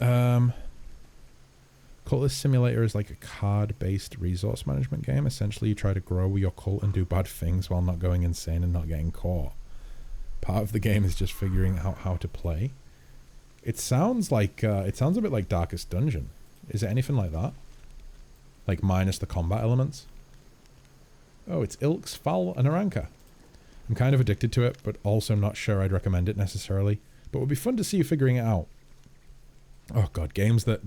Cultist Simulator is like a card-based resource management game. Essentially, you try to grow your cult and do bad things while not going insane and not getting caught. Part of the game is just figuring out how to play. It sounds like it sounds a bit like Darkest Dungeon. Is it anything like that? Like minus the combat elements? Oh, it's Ilks, Fowl, and Aranka. I'm kind of addicted to it, but also not sure I'd recommend it necessarily. But it would be fun to see you figuring it out. Oh god, games that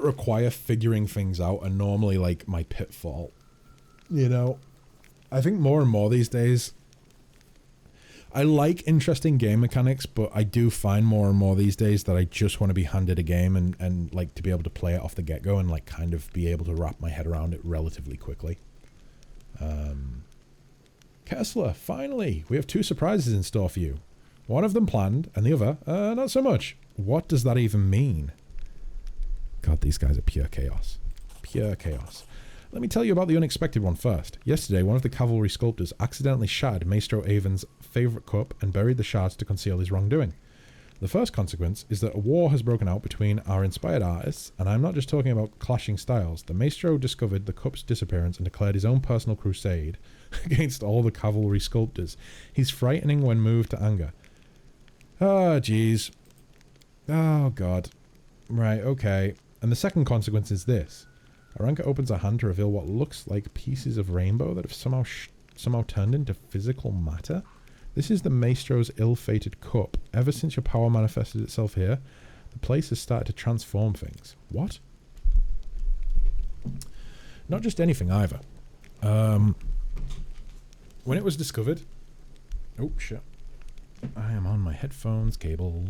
require figuring things out are normally like my pitfall. You know, I think more and more these days, I like interesting game mechanics, but I do find more and more these days that I just want to be handed a game and like to be able to play it off the get-go and like kind of be able to wrap my head around it relatively quickly. Kessler, finally! We have 2 surprises in store for you. One of them planned, and the other, not so much. What does that even mean? God, these guys are pure chaos. Pure chaos. Let me tell you about the unexpected one first. Yesterday, one of the cavalry sculptors accidentally shattered Maestro Avon's favourite cup and buried the shards to conceal his wrongdoing. The first consequence is that a war has broken out between our inspired artists, and I'm not just talking about clashing styles. The Maestro discovered the cup's disappearance and declared his own personal crusade against all the cavalry sculptors. He's frightening when moved to anger. Oh, jeez. Oh, God. Right, okay. And the second consequence is this. Aranka opens her hand to reveal what looks like pieces of rainbow that have somehow turned into physical matter. This is the Maestro's ill-fated cup. Ever since your power manifested itself here, the place has started to transform things. What? Not just anything either. When it was discovered... Oh, shit. I am on my headphones cable.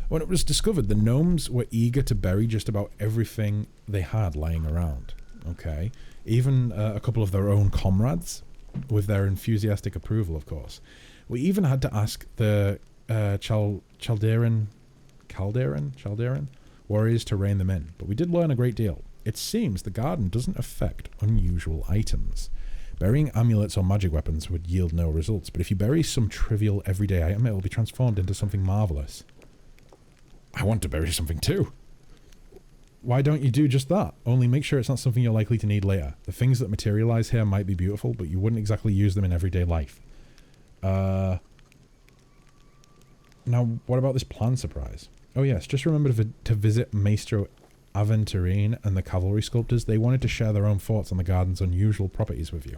When it was discovered, the gnomes were eager to bury just about everything they had lying around. Okay? Even a couple of their own comrades, with their enthusiastic approval, of course. We even had to ask the Chalderan warriors to rein them in, but we did learn a great deal. It seems the garden doesn't affect unusual items. Burying amulets or magic weapons would yield no results, but if you bury some trivial everyday item, it will be transformed into something marvelous. I want to bury something too. Why don't you do just that? Only make sure it's not something you're likely to need later. The things that materialize here might be beautiful, but you wouldn't exactly use them in everyday life. Now, what about this plan surprise? Oh yes, just remember to visit Maestro Aventurine and the cavalry sculptors. They wanted to share their own thoughts on the garden's unusual properties with you.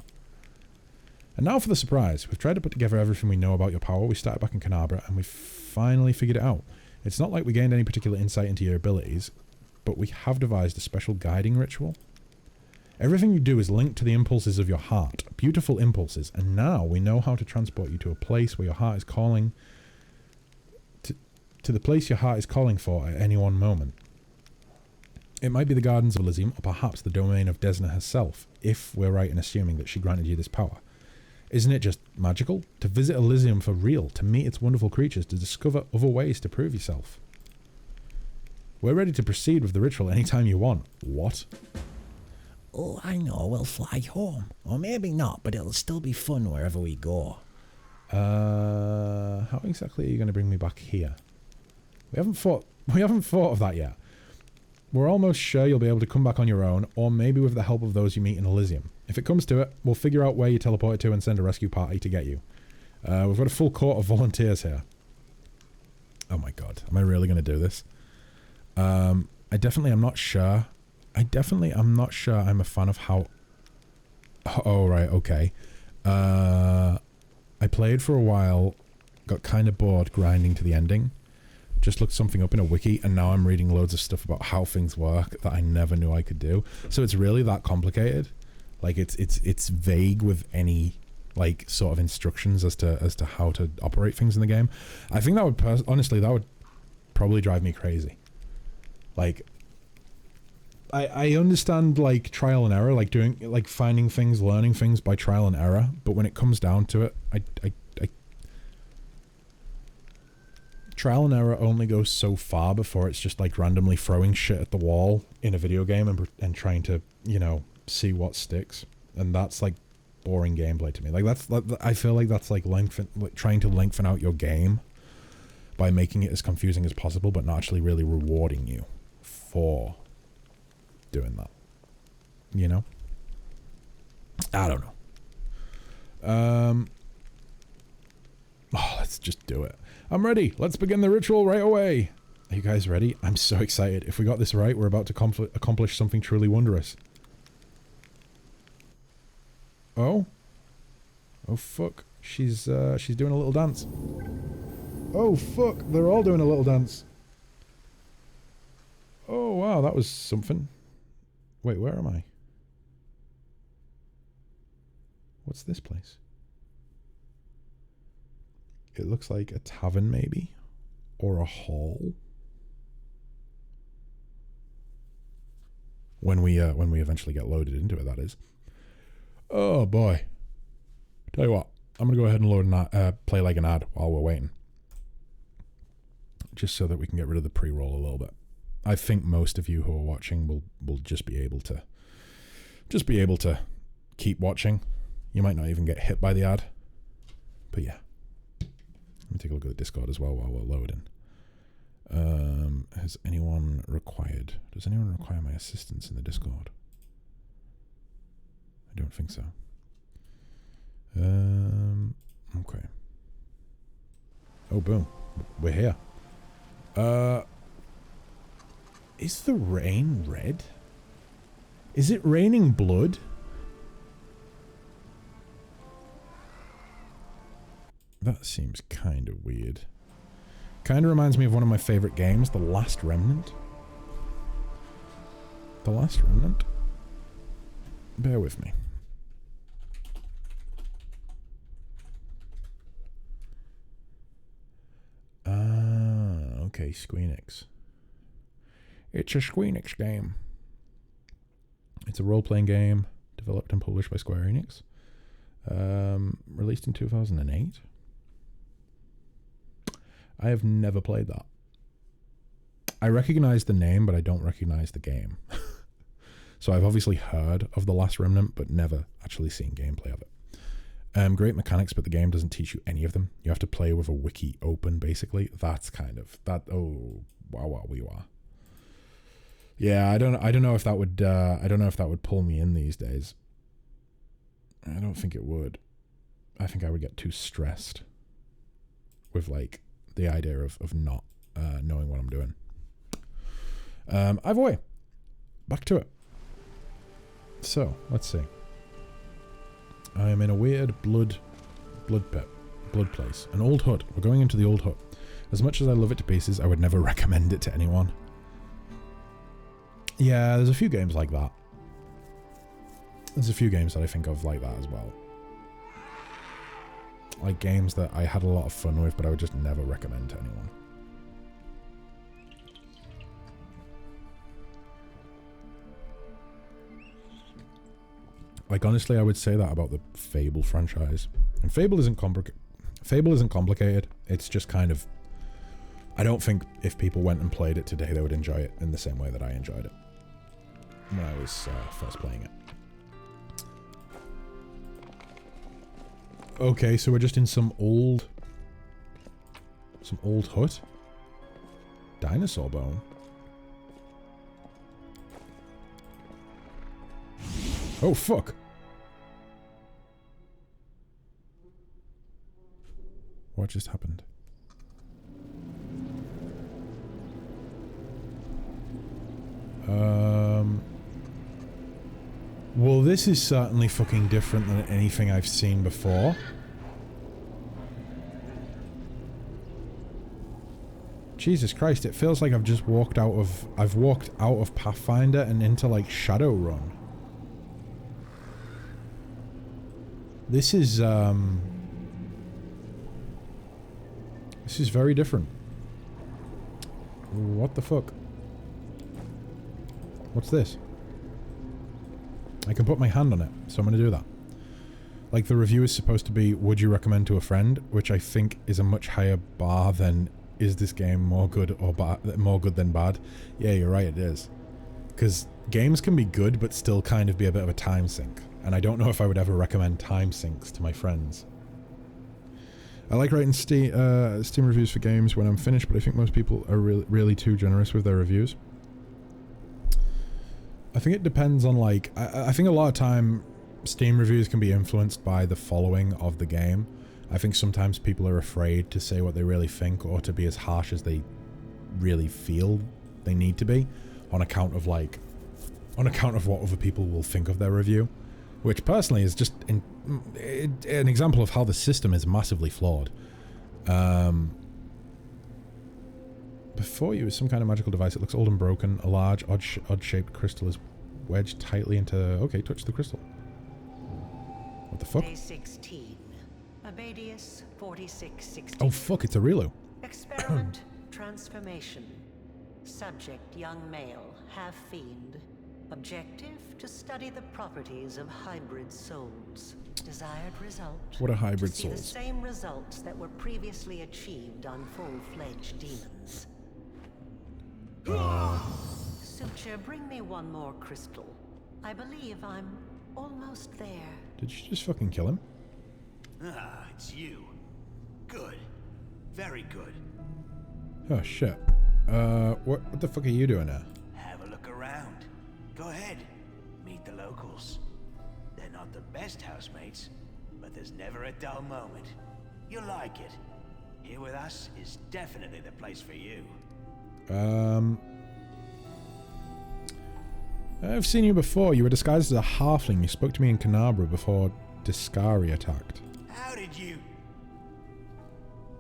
And now for the surprise. We've tried to put together everything we know about your power. We started back in Canabra, and we finally figured it out. It's not like we gained any particular insight into your abilities, but we have devised a special guiding ritual. Everything you do is linked to the impulses of your heart, beautiful impulses, and now we know how to transport you to a place where your heart is calling, to the place your heart is calling for at any one moment. It might be the Gardens of Elysium, or perhaps the domain of Desna herself, if we're right in assuming that she granted you this power. Isn't it just magical? To visit Elysium for real, to meet its wonderful creatures, to discover other ways to prove yourself. We're ready to proceed with the ritual anytime you want. What? Oh, I know, we'll fly home. Or maybe not, but it'll still be fun wherever we go. How exactly are you going to bring me back here? We haven't thought of that yet. We're almost sure you'll be able to come back on your own, or maybe with the help of those you meet in Elysium. If it comes to it, we'll figure out where you teleported to and send a rescue party to get you. We've got a full court of volunteers here. Oh my god, am I really going to do this? I definitely am not sure. I'm a fan of how... Oh, right, okay. I played for a while, got kind of bored grinding to the ending. Just looked something up in a wiki, and now I'm reading loads of stuff about how things work that I never knew I could do. So it's really that complicated. Like it's vague with any like sort of instructions as to how to operate things in the game. I think that would honestly that would probably drive me crazy. Like I understand like trial and error, like doing like finding things, learning things by trial and error, but when it comes down to it, I trial and error only goes so far before it's just like randomly throwing shit at the wall in a video game and trying to, you know, see what sticks. And that's like boring gameplay to me. Like I feel like that's like trying to lengthen out your game by making it as confusing as possible, but not actually really rewarding you for doing that. You know? I don't know. Oh, let's just do it. I'm ready. Let's begin the ritual right away. Are you guys ready? I'm so excited. If we got this right, we're about to accomplish something truly wondrous. Oh? Oh, fuck. She's doing a little dance. Oh, fuck. They're all doing a little dance. Oh, wow. That was something. Wait, where am I? What's this place? It looks like a tavern, maybe? Or a hall? When we eventually get loaded into it, that is. Oh, boy. Tell you what. I'm going to go ahead and load an play like an ad while we're waiting. Just so that we can get rid of the pre-roll a little bit. I think most of you who are watching will just be able to keep watching. You might not even get hit by the ad. But yeah. Let me take a look at the Discord as well while we're loading. Does anyone require my assistance in the Discord? I don't think so. Okay. Oh, boom. We're here. Is the rain red? Is it raining blood? That seems kind of weird. Kind of reminds me of one of my favorite games, The Last Remnant. The Last Remnant? Bear with me. Okay, Squeenix. It's a Squeenix game. It's a role-playing game developed and published by Square Enix. Released in 2008. I have never played that. I recognize the name, but I don't recognize the game. So I've obviously heard of The Last Remnant, but never actually seen gameplay of it. Great mechanics, but the game doesn't teach you any of them. You have to play with a wiki open, basically. That's kind of that. Oh, wow, we are. Yeah, I don't know if that would. I don't know if that would pull me in these days. I don't think it would. I think I would get too stressed with like the idea of not knowing what I'm doing. Either way, back to it. So let's see. I am in a weird blood place. An old hut. We're going into the old hut. As much as I love it to pieces, I would never recommend it to anyone. Yeah, there's a few games like that. There's a few games that I think of like that as well. Like games that I had a lot of fun with, but I would just never recommend to anyone. Like, honestly, I would say that about the Fable franchise. And Fable isn't complicated. It's just kind of... I don't think if people went and played it today, they would enjoy it in the same way that I enjoyed it when I was first playing it. Okay, so we're just in some old hut. Dinosaur bone. Oh, fuck. What just happened? Well, this is certainly fucking different than anything I've seen before. Jesus Christ, it feels like I've just walked out of... I've walked out of Pathfinder and into, like, Shadowrun. This is very different. What the fuck? What's this? I can put my hand on it, so I'm going to do that. Like, the review is supposed to be, would you recommend to a friend? Which I think is a much higher bar than, is this game more good or bad, more good than bad? Yeah, you're right, it is. Because games can be good, but still kind of be a bit of a time sink. And I don't know if I would ever recommend time sinks to my friends. I like writing Steam reviews for games when I'm finished, but I think most people are really too generous with their reviews. I think it depends on, like, I think a lot of time Steam reviews can be influenced by the following of the game. I think sometimes people are afraid to say what they really think or to be as harsh as they really feel they need to be on account of what other people will think of their review, which personally is just an example of how the system is massively flawed. Before you is some kind of magical device. It looks old and broken. A large, odd-shaped crystal is wedged tightly into... Okay, touch the crystal. What the fuck? Day 16. Abadius 4616. Oh fuck, it's Areelu. Experiment transformation. Subject young male, half fiend. Objective to study the properties of hybrid souls. Desired result. What are hybrid to see souls? the same results that were previously achieved on full-fledged demons. Suture, bring me one more crystal. I believe I'm almost there. Did you just fucking kill him? Ah, it's you. Good. Very good. Oh shit. What the fuck are you doing there? Have a look around. Go ahead. Meet the locals. They're not the best housemates, but there's never a dull moment. You'll like it. Here with us is definitely the place for you. I've seen you before. You were disguised as a halfling. You spoke to me in Canabra before Discari attacked. How did you...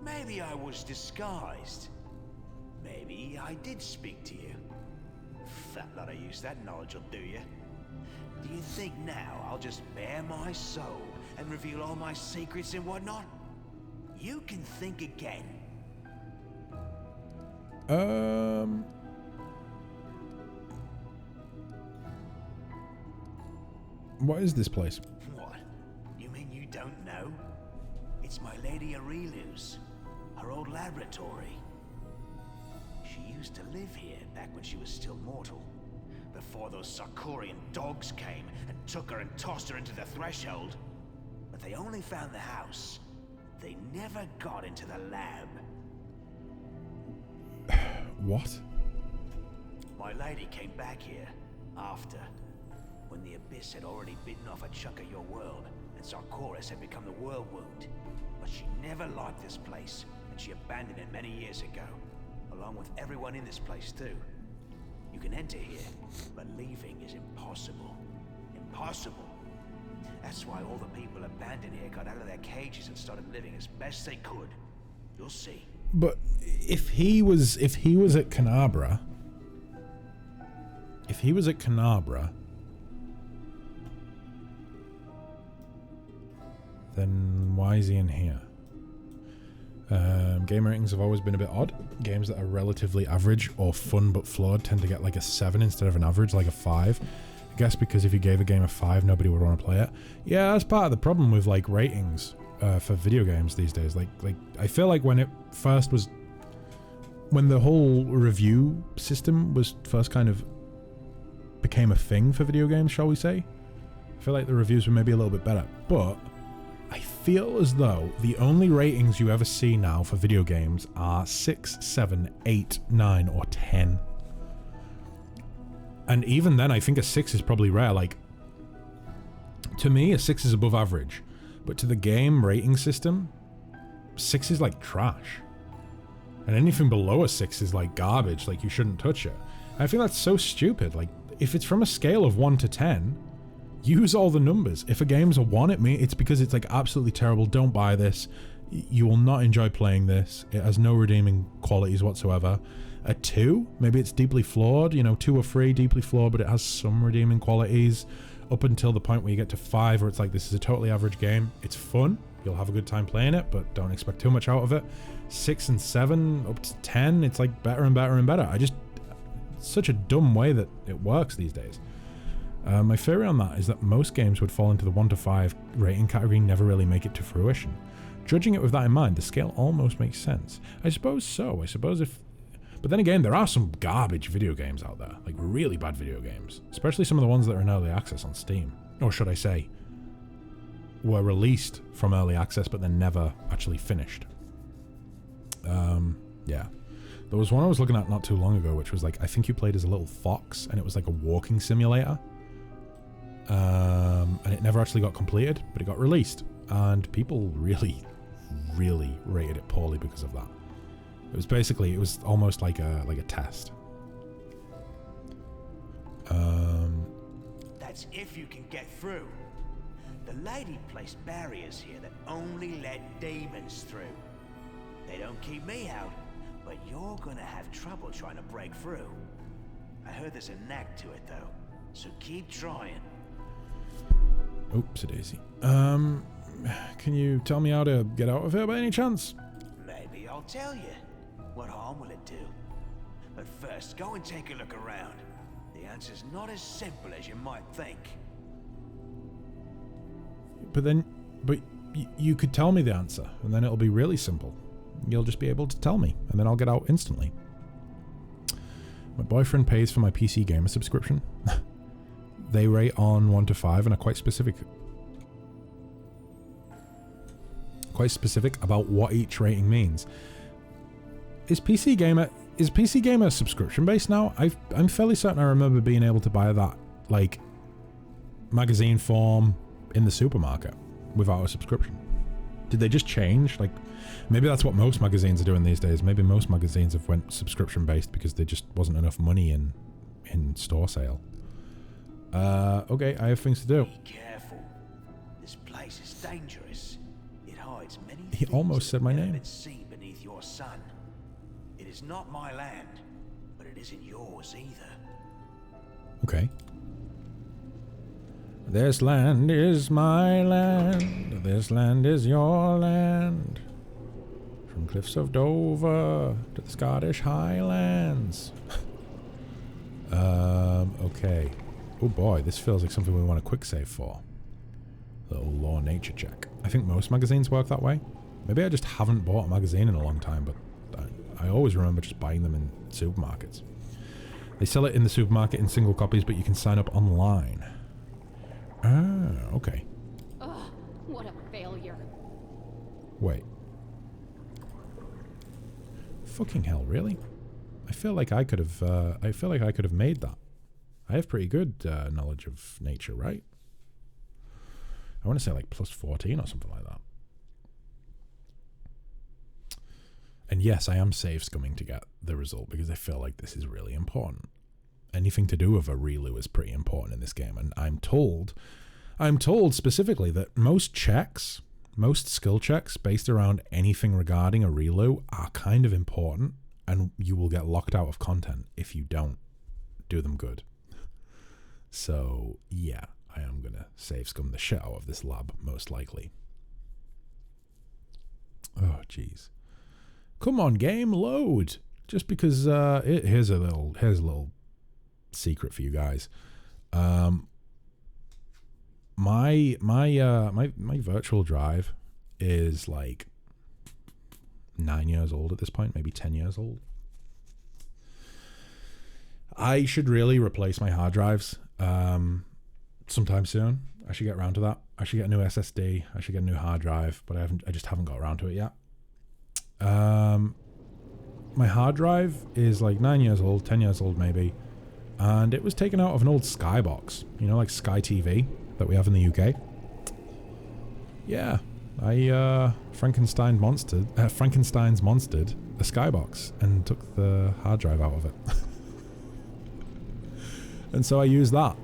Maybe I was disguised. Maybe I did speak to you. Fat lot of use that knowledge will do you. Do you think now I'll just bare my soul and reveal all my secrets and whatnot? You can think again. What is this place? What? You mean you don't know? It's my lady Areelu's. Her old laboratory. She used to live here back when she was still mortal. Before those Sarkorian dogs came and took her and tossed her into the threshold. But they only found the house. They never got into the lab. What? My lady came back here after, when the Abyss had already bitten off a chunk of your world, and Sarkoris had become the world wound. But she never liked this place, and she abandoned it many years ago, along with everyone in this place too. You can enter here, but leaving is impossible. Impossible. That's why all the people abandoned here got out of their cages and started living as best they could. You'll see. But if he was at Canabra, then why is he in here? Game ratings have always been a bit odd. Games that are relatively average or fun but flawed tend to get like a 7 instead of an average like a 5. I guess because if you gave a game a 5, nobody would want to play it. Yeah, that's part of the problem with like ratings for video games these days. Like I feel like when the whole review system was first kind of became a thing for video games, shall we say, I feel like the reviews were maybe a little bit better. But I feel as though the only ratings you ever see now for video games are 6, 7, 8, 9, or 10. And even then, I think a 6 is probably rare. Like, to me, a 6 is above average. But to the game rating system, 6 is like trash. And anything below a 6 is like garbage, like you shouldn't touch it. I think that's so stupid. Like, if it's from a scale of 1 to 10, use all the numbers. If a game's a 1, it's because it's like absolutely terrible. Don't buy this. You will not enjoy playing this. It has no redeeming qualities whatsoever. A 2, maybe it's deeply flawed. 2 or 3, deeply flawed, but it has some redeeming qualities. Up until the point where you get to 5, where it's like, this is a totally average game. It's fun. You'll have a good time playing it, but don't expect too much out of it. 6 and 7, up to 10, it's like better and better and better. It's such a dumb way that it works these days. My theory on that is that most games would fall into the 1 to 5 rating category and never really make it to fruition. Judging it with that in mind, the scale almost makes sense. I suppose so. But then again, there are some garbage video games out there, like really bad video games, especially some of the ones that are in early access on Steam. Or should I say, were released from early access, but then never actually finished. Yeah. There was one I was looking at not too long ago, which was like, I think you played as a little fox, and it was like a walking simulator. And it never actually got completed, but it got released. And people really, really rated it poorly because of that. It was basically, it was almost like a test. That's if you can get through. The lady placed barriers here that only let demons through. They don't keep me out, but you're gonna have trouble trying to break through. I heard there's a knack to it though, so keep trying. Oops, daisy. Can you tell me how to get out of here by any chance? Maybe I'll tell you. What harm will it do? But first, go and take a look around. The answer's not as simple as you might think. But you could tell me the answer, and then it'll be really simple. You'll just be able to tell me, and then I'll get out instantly. My boyfriend pays for my PC gamer subscription. They rate on 1 to 5 and are quite specific about what each rating means. Is PC Gamer subscription based now? I'm fairly certain I remember being able to buy that like magazine form in the supermarket without a subscription. Did they just change? Like, maybe that's what most magazines are doing these days. Maybe most magazines have went subscription based because there just wasn't enough money in store sale. Okay, I have things to do. Be careful. This place is dangerous. It hides many He things almost said my that have name. been seen beneath your sun. It is not my land, but it isn't yours either. Okay. This land is my land. This land is your land. From cliffs of Dover to the Scottish Highlands. Okay. Oh boy, this feels like something we want a quick save for. Little law nature check. I think most magazines work that way. Maybe I just haven't bought a magazine in a long time, but I always remember just buying them in supermarkets. They sell it in the supermarket in single copies, but you can sign up online. Ah, okay. Ugh, what a failure. Wait. Fucking hell, really? I feel like I could have made that. I have pretty good knowledge of nature, right? I want to say like plus 14 or something like that. And yes, I am save scumming to get the result because I feel like this is really important. Anything to do with Areelu is pretty important in this game, and I'm told specifically that most skill checks based around anything regarding Areelu are kind of important, and you will get locked out of content if you don't do them good. So yeah, I am gonna save scum the shit out of this lab, most likely. Oh jeez. Come on, game, load. Just because here's a little secret for you guys. My virtual drive is like 9 years old at this point, maybe 10 years old. I should really replace my hard drives sometime soon. I should get around to that. I should get a new SSD. I should get a new hard drive, but I just haven't got around to it yet. My hard drive is like 9 years old, 10 years old maybe, and it was taken out of an old Skybox, you know, like Sky TV that we have in the UK. Yeah, I Frankenstein's monstered a Skybox and took the hard drive out of it. And so I use that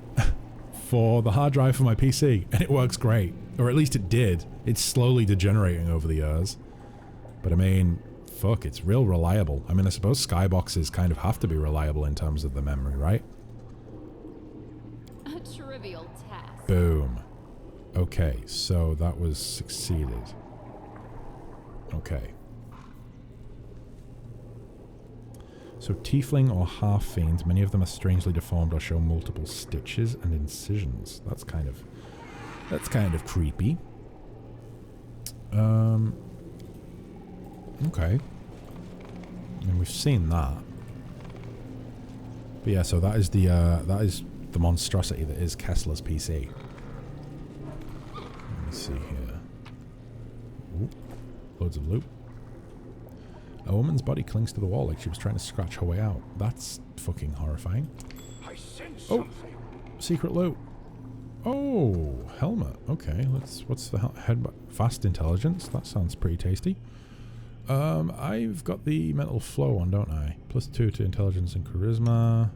for the hard drive for my PC, and it works great. Or at least it did. It's slowly degenerating over the years. But I mean, fuck, it's real reliable. I mean, I suppose Skyboxes kind of have to be reliable in terms of the memory, right? A trivial task. Boom. Okay, so that was succeeded. Okay. So tiefling or half fiends, many of them are strangely deformed or show multiple stitches and incisions. That's kind of creepy. Okay. And we've seen that. But yeah, so that is the monstrosity that is Kessler's PC. Let's see here. Ooh, loads of loot. A woman's body clings to the wall like she was trying to scratch her way out. That's fucking horrifying. I sense Oh, something. secret loot. Oh, helmet. Okay, what's the head? Fast intelligence. That sounds pretty tasty. I've got the mental flow on, don't I? +2 to intelligence and charisma.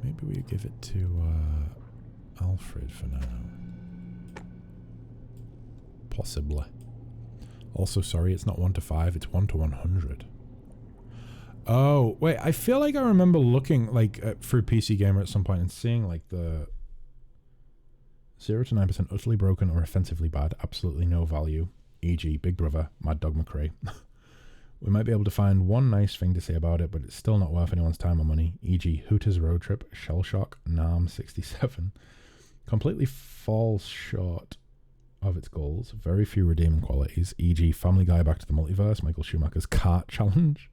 Maybe we give it to Alfred for now. Possibly. Also, sorry, it's not 1 to 5, it's 1 to 100. Oh, wait, I feel like I remember looking like through PC Gamer at some point and seeing like the 0 to 9% utterly broken or offensively bad, absolutely no value, e.g. Big Brother, Mad Dog McRae. We might be able to find one nice thing to say about it, but it's still not worth anyone's time or money, e.g. Hooters Road Trip, Shell Shock, Nam 67. Completely falls short of its goals, very few redeeming qualities, e.g. Family Guy Back to the Multiverse, Michael Schumacher's Kart Challenge.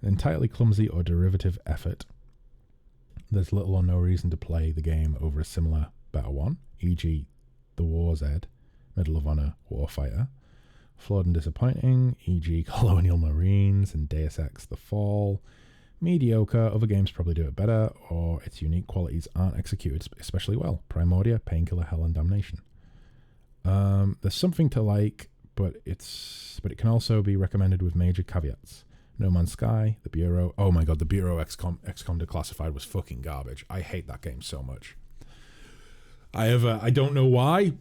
An entirely clumsy or derivative effort. There's little or no reason to play the game over a similar, better one, e.g. The War's Ed, Medal of Honor, Warfighter. Flawed and disappointing, e.g. Colonial Marines and Deus Ex The Fall. Mediocre, other games probably do it better, or its unique qualities aren't executed especially well. Primordia, Painkiller, Hell and Damnation. There's something to like, but it can also be recommended with major caveats. No Man's Sky, The Bureau. Oh my god, The Bureau XCOM Declassified was fucking garbage. I hate that game so much. I don't know why,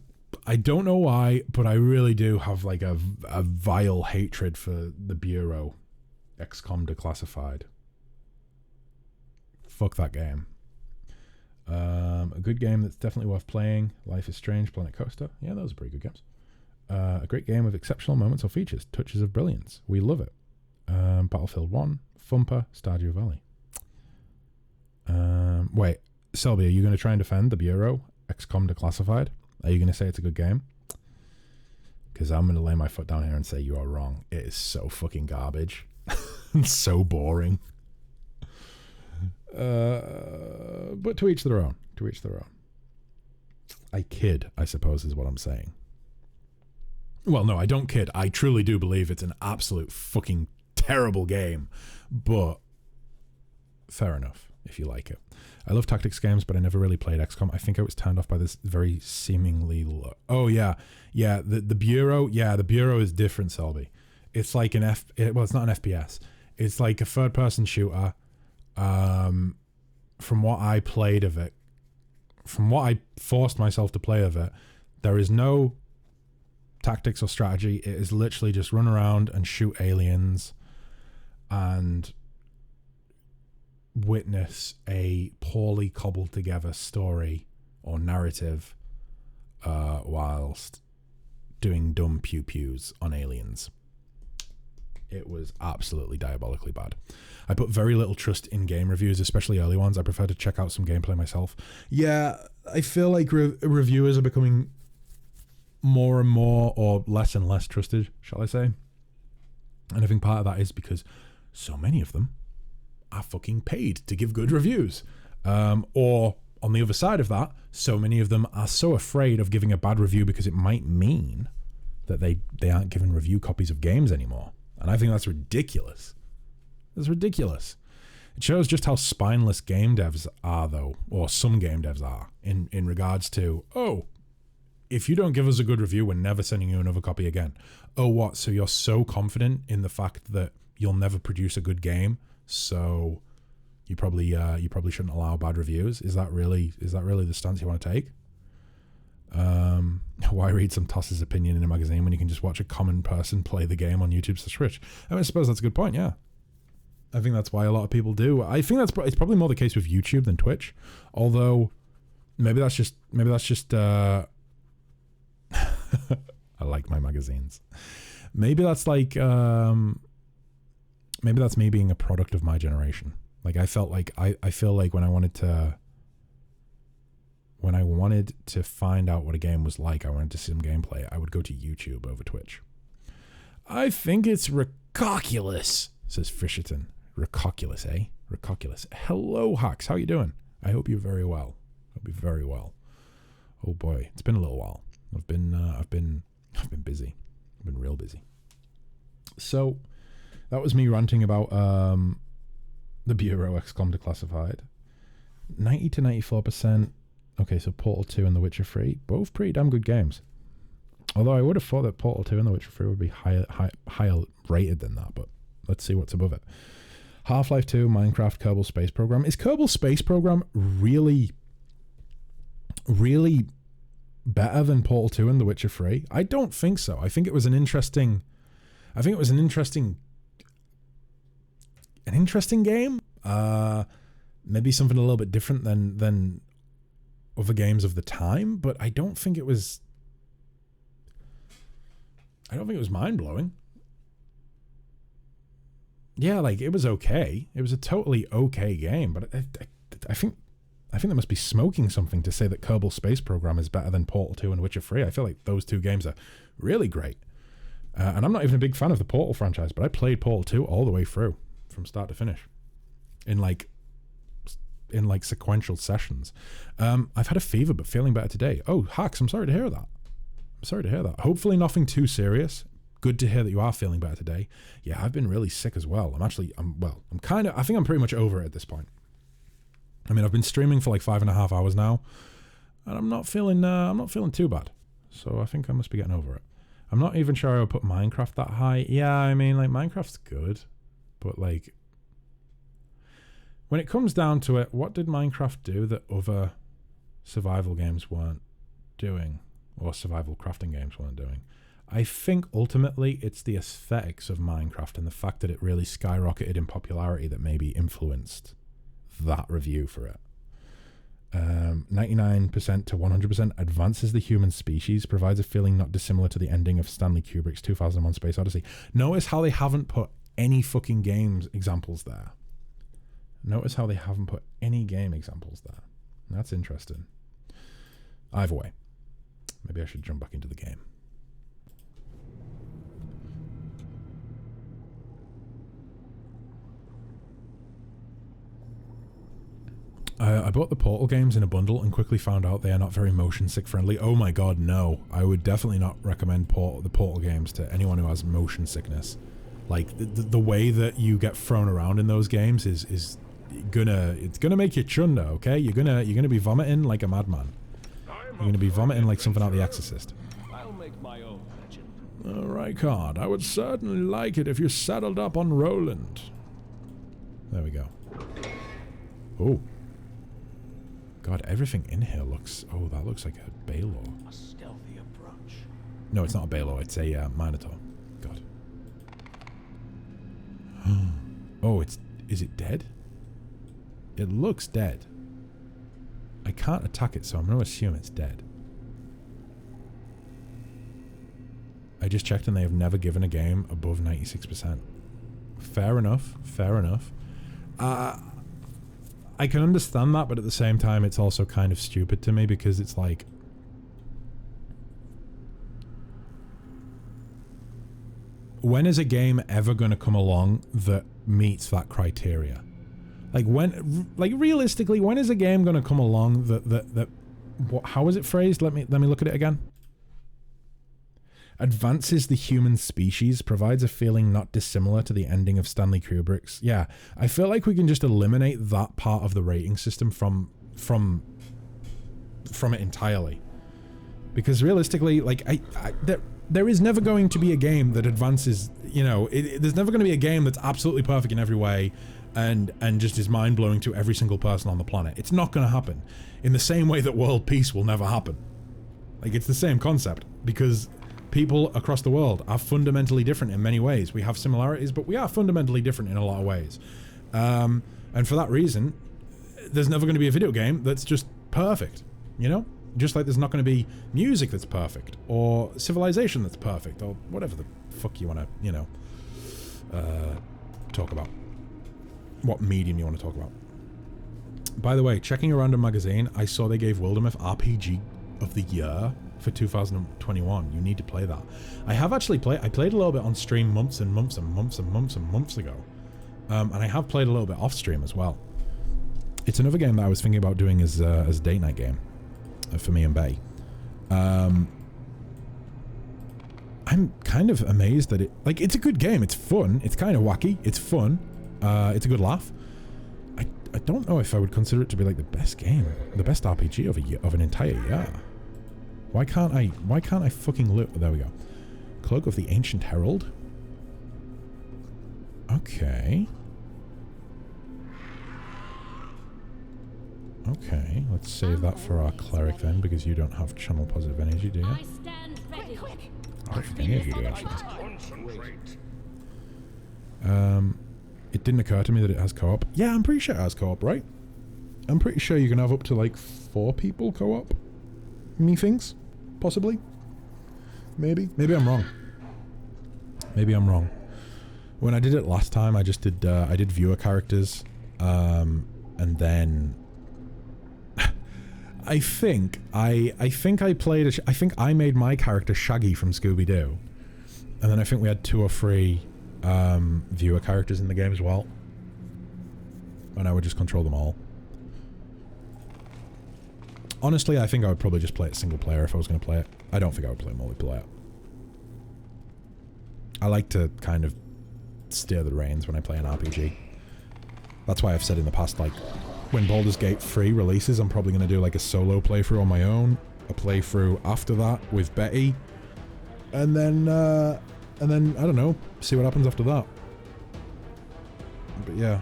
but I really do have like a vile hatred for The Bureau XCOM Declassified. Fuck that game. A good game that's definitely worth playing. Life is Strange, Planet Coaster. Yeah, those are pretty good games. A great game with exceptional moments or features, touches of brilliance. We love it. Battlefield 1, Thumper, Stardew Valley. Wait, Selby, are you going to try and defend The Bureau XCOM Declassified? Are you going to say it's a good game? Because I'm going to lay my foot down here and say you are wrong. It is so fucking garbage. It's so boring. But to each their own. To each their own. I kid, I suppose, is what I'm saying. Well, no, I don't kid. I truly do believe it's an absolute fucking terrible game. But fair enough, if you like it. I love tactics games, but I never really played XCOM. I think I was turned off by this very seemingly oh, yeah. Yeah, the Bureau. Yeah, the Bureau is different, Selby. It's like well, it's not an FPS. It's like a third-person shooter. From what I played of it, from what I forced myself to play of it, there is no tactics or strategy. It is literally just run around and shoot aliens and witness a poorly cobbled together story or narrative whilst doing dumb pew-pews on aliens. It was absolutely diabolically bad. I put very little trust in game reviews, especially early ones. I prefer to check out some gameplay myself. Yeah, I feel like reviewers are becoming more and more, or less and less trusted, shall I say. And I think part of that is because so many of them are fucking paid to give good reviews. Or on the other side of that, so many of them are so afraid of giving a bad review because it might mean that they aren't given review copies of games anymore. And I think that's ridiculous. It's ridiculous. It shows just how spineless game devs are, though, or some game devs are, in regards to, oh, if you don't give us a good review, we're never sending you another copy again. Oh, what? So you're so confident in the fact that you'll never produce a good game, so you probably shouldn't allow bad reviews? Is that really the stance you want to take? Why read some toss's opinion in a magazine when you can just watch a common person play the game on YouTube/Twitch? I mean, I suppose that's a good point. Yeah, I think that's why a lot of people do. I think it's probably more the case with YouTube than Twitch. Although maybe that's just I like my magazines. Maybe that's like maybe that's me being a product of my generation. Like I felt like I feel like when I wanted to find out what a game was like, I wanted to see some gameplay, I would go to YouTube over Twitch. I think it's ridiculous, says Fisherton. Ridiculous, eh? Recoculus. Hello, Hacks. How you doing? I hope you're very well. Hope you're very well. Oh boy, it's been a little while. I've been busy. I've been real busy. So that was me ranting about the Bureau XCOM Declassified. 90 to 94%. Okay, so Portal 2 and The Witcher 3, both pretty damn good games. Although I would have thought that Portal 2 and The Witcher 3 would be higher rated than that, but let's see what's above it. Half-Life 2, Minecraft, Kerbal Space Program. Is Kerbal Space Program really better than Portal 2 and The Witcher 3? I don't think so. I think it was an interesting game. Maybe something a little bit different than other games of the time, but I don't think it was mind-blowing. Yeah, like, it was okay. It was a totally okay game, but I think they must be smoking something to say that Kerbal Space Program is better than Portal 2 and Witcher 3. I feel like those two games are really great. And I'm not even a big fan of the Portal franchise, but I played Portal 2 all the way through, from start to finish, in sequential sessions. I've had a fever, but feeling better today. Oh, Hacks, I'm sorry to hear that. Hopefully nothing too serious. Good to hear that you are feeling better today. Yeah, I've been really sick as well. I think I'm pretty much over it at this point. I mean, I've been streaming for like 5.5 hours now, and I'm not feeling too bad. So I think I must be getting over it. I'm not even sure I would put Minecraft that high. Yeah, I mean, like, Minecraft's good, but like, when it comes down to it, what did Minecraft do that other survival games weren't doing, or survival crafting games weren't doing? I think ultimately it's the aesthetics of Minecraft and the fact that it really skyrocketed in popularity that maybe influenced that review for it. 99% to 100% advances the human species, provides a feeling not dissimilar to the ending of Stanley Kubrick's 2001 Space Odyssey. Notice how they haven't put any fucking games examples there. That's interesting. Either way, maybe I should jump back into the game. I bought the Portal games in a bundle and quickly found out they are not very motion sick friendly. Oh my god, no. I would definitely not recommend the Portal games to anyone who has motion sickness. Like, the way that you get thrown around in those games is gonna make you chunder, okay? You're gonna be vomiting like a madman. You're gonna be vomiting like something out of The Exorcist. I'll make my own legend. Alright, Card. I would certainly like it if you saddled up on Roland. There we go. Oh. God, everything in here looks... Oh, that looks like a Baylor. A stealthy approach. No, it's not a Baylor. It's a Minotaur. God. Oh, it's... Is it dead? It looks dead. I can't attack it, so I'm going to assume it's dead. I just checked and they have never given a game above 96%. Fair enough. Fair enough. I can understand that, but at the same time, it's also kind of stupid to me because it's like... When is a game ever going to come along that meets that criteria? Like, realistically, when is a game going to come along that how is it phrased? Let me look at it again. Advances the human species, provides a feeling not dissimilar to the ending of Stanley Kubrick's. Yeah, I feel like we can just eliminate that part of the rating system from it entirely. Because realistically, like, there is never going to be a game that advances, you know, there's never going to be a game that's absolutely perfect in every way and just is mind-blowing to every single person on the planet. It's not going to happen. In the same way that world peace will never happen. Like, it's the same concept, because people across the world are fundamentally different in many ways. We have similarities, but we are fundamentally different in a lot of ways. And for that reason, there's never going to be a video game that's just perfect, you know? Just like there's not going to be music that's perfect, or civilization that's perfect, or whatever the fuck you want to, you know, talk about. What medium you want to talk about. By the way, checking a random magazine, I saw they gave Wildermyth RPG of the Year for 2021. You need to play that. I have actually played. I played a little bit on stream months and months and months and months and months ago. And I have played a little bit off stream as well. It's another game that I was thinking about doing as a date night game for me and Bay. I'm kind of amazed that it's a good game. It's fun. It's kind of wacky. It's fun. It's a good laugh. I don't know if I would consider it to be like the best game, the best RPG of an entire year. Why can't I fucking loot? There we go. Cloak of the Ancient Herald. Okay. Okay, let's save that for our cleric then, because you don't have channel positive energy, do you? I stand ready. I don't think any of you do, actually. It didn't occur to me that it has co-op. Yeah, I'm pretty sure it has co-op, right? I'm pretty sure you can have up to like 4 people co-op. Methinks? Possibly? Maybe? Maybe I'm wrong. Maybe I'm wrong. When I did it last time, I just did, I did viewer characters, and then... I think I made my character Shaggy from Scooby-Doo. And then I think we had 2 or 3 viewer characters in the game as well. And I would just control them all. Honestly, I think I would probably just play it single player if I was going to play it. I don't think I would play multiplayer. I like to kind of steer the reins when I play an RPG. That's why I've said in the past, like, when Baldur's Gate 3 releases, I'm probably going to do like a solo playthrough on my own, a playthrough after that with Betty, and then I don't know, see what happens after that. But yeah.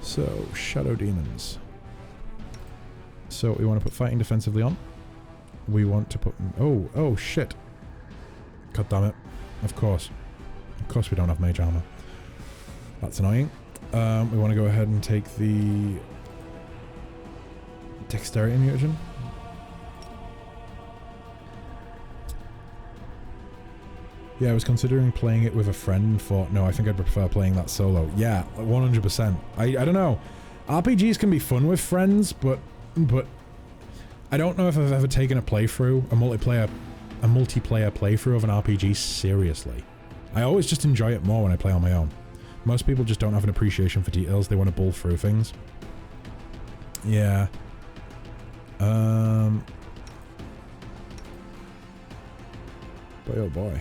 So, Shadow Demons. So, we want to put fighting defensively on. We want to put... Oh shit. God damn it. Of course. Of course we don't have mage armor. That's annoying. We want to go ahead and take the... Dexterity mutagen. Yeah, I was considering playing it with a friend and thought, no, I think I'd prefer playing that solo. Yeah, 100%. I don't know. RPGs can be fun with friends, but I don't know if I've ever taken a playthrough, a multiplayer playthrough of an RPG seriously. I always just enjoy it more when I play on my own. Most people just don't have an appreciation for details. They want to bull through things. Yeah. Boy, oh boy.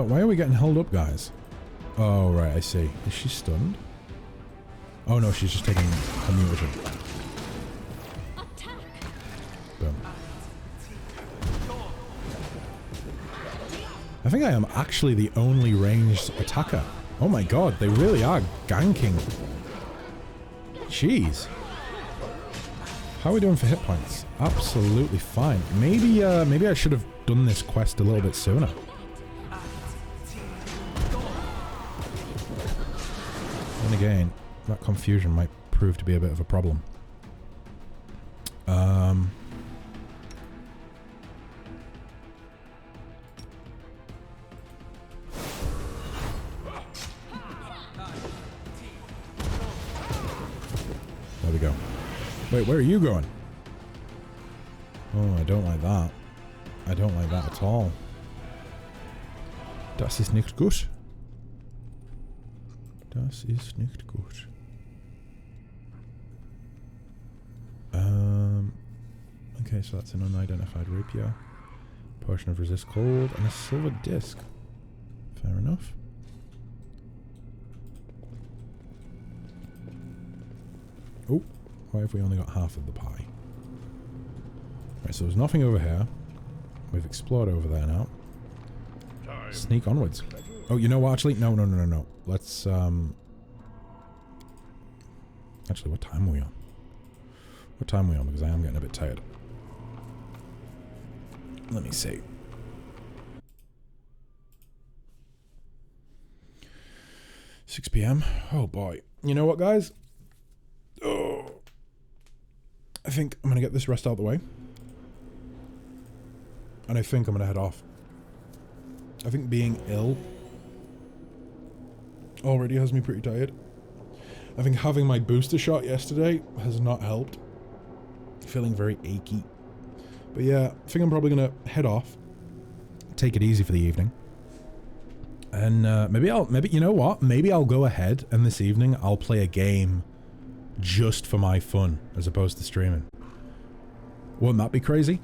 Why are we getting held up, guys? Oh, right, I see. Is she stunned? Oh no, she's just taking a mutagen. Boom. I think I am actually the only ranged attacker. Oh my god, they really are ganking. Jeez. How are we doing for hit points? Absolutely fine. Maybe I should have done this quest a little bit sooner. And again, that confusion might prove to be a bit of a problem. There we go. Wait, where are you going? Oh, I don't like that. I don't like that at all. Das ist nicht gut. Das ist nicht gut. Okay, so that's an unidentified rapier. Potion of resist cold and a silver disc. Fair enough. Oh, why have we only got half of the pie? Right, so there's nothing over here. We've explored over there now. Sneak onwards. Oh, you know what, actually? No. Let's, actually, what time are we on? What time are we on? Because I am getting a bit tired. Let me see. $6 p.m. Oh boy. You know what, guys? Oh. I think I'm gonna get this rest out of the way. And I think I'm gonna head off. I think being ill already has me pretty tired. I think having my booster shot yesterday has not helped. Feeling very achy. But yeah, I think I'm probably gonna head off. Take it easy for the evening. And maybe you know what? Maybe I'll go ahead and this evening I'll play a game just for my fun as opposed to streaming. Wouldn't that be crazy?